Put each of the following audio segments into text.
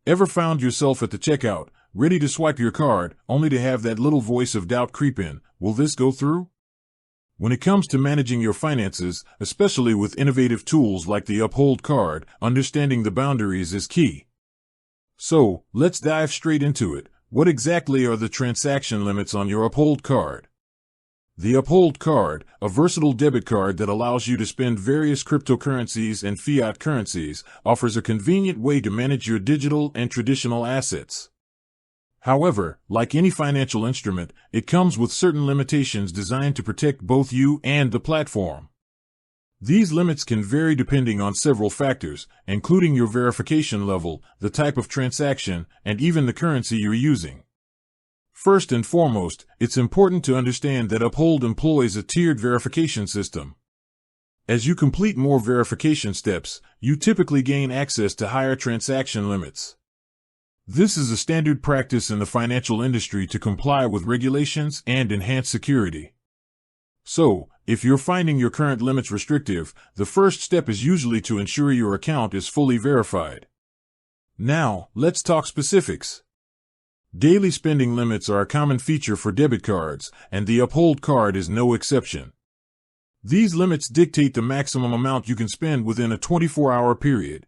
Ever found yourself at the checkout, ready to swipe your card, only to have that little voice of doubt creep in? Will this go through? When it comes to managing your finances, especially with innovative tools like the Uphold card, understanding the boundaries is key. So, let's dive straight into it. What exactly are the transaction limits on your Uphold card? The Uphold card, a versatile debit card that allows you to spend various cryptocurrencies and fiat currencies, offers a convenient way to manage your digital and traditional assets. However, like any financial instrument, it comes with certain limitations designed to protect both you and the platform. These limits can vary depending on several factors, including your verification level, the type of transaction, and even the currency you're using. First and foremost, it's important to understand that Uphold employs a tiered verification system. As you complete more verification steps, you typically gain access to higher transaction limits. This is a standard practice in the financial industry to comply with regulations and enhance security. So, if you're finding your current limits restrictive, the first step is usually to ensure your account is fully verified. Now, let's talk specifics. Daily spending limits are a common feature for debit cards, and the Uphold card is no exception. These limits dictate the maximum amount you can spend within a 24-hour period.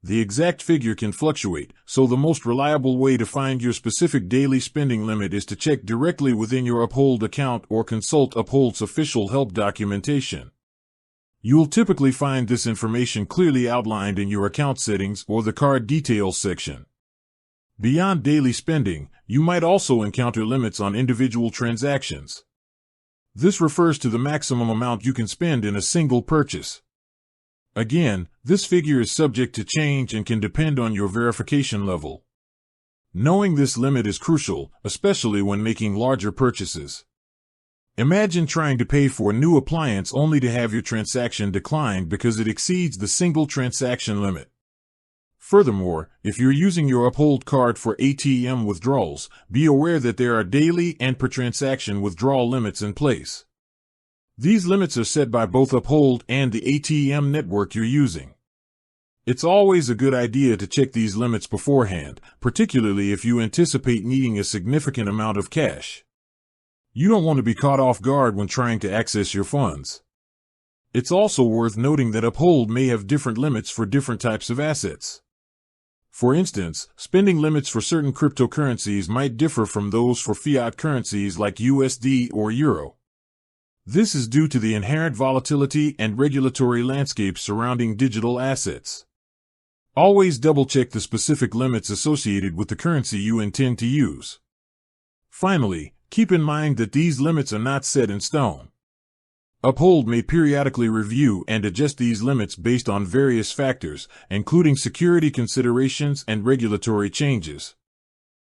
The exact figure can fluctuate, so the most reliable way to find your specific daily spending limit is to check directly within your Uphold account or consult Uphold's official help documentation. You'll typically find this information clearly outlined in your account settings or the card details section. Beyond daily spending, you might also encounter limits on individual transactions. This refers to the maximum amount you can spend in a single purchase. Again, this figure is subject to change and can depend on your verification level. Knowing this limit is crucial, especially when making larger purchases. Imagine trying to pay for a new appliance only to have your transaction declined because it exceeds the single transaction limit. Furthermore, if you're using your Uphold card for ATM withdrawals, be aware that there are daily and per transaction withdrawal limits in place. These limits are set by both Uphold and the ATM network you're using. It's always a good idea to check these limits beforehand, particularly if you anticipate needing a significant amount of cash. You don't want to be caught off guard when trying to access your funds. It's also worth noting that Uphold may have different limits for different types of assets. For instance, spending limits for certain cryptocurrencies might differ from those for fiat currencies like USD or Euro. This is due to the inherent volatility and regulatory landscape surrounding digital assets. Always double-check the specific limits associated with the currency you intend to use. Finally, keep in mind that these limits are not set in stone. Uphold may periodically review and adjust these limits based on various factors, including security considerations and regulatory changes.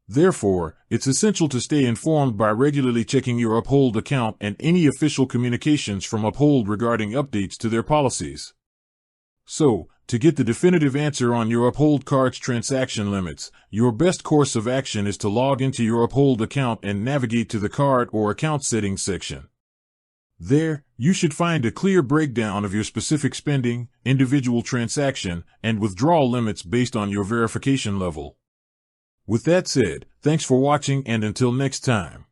Therefore, it's essential to stay informed by regularly checking your Uphold account and any official communications from Uphold regarding updates to their policies. So, to get the definitive answer on your Uphold card's transaction limits, your best course of action is to log into your Uphold account and navigate to the card or account settings section. There, you should find a clear breakdown of your specific spending, individual transaction, and withdrawal limits based on your verification level. With that said, thanks for watching and until next time.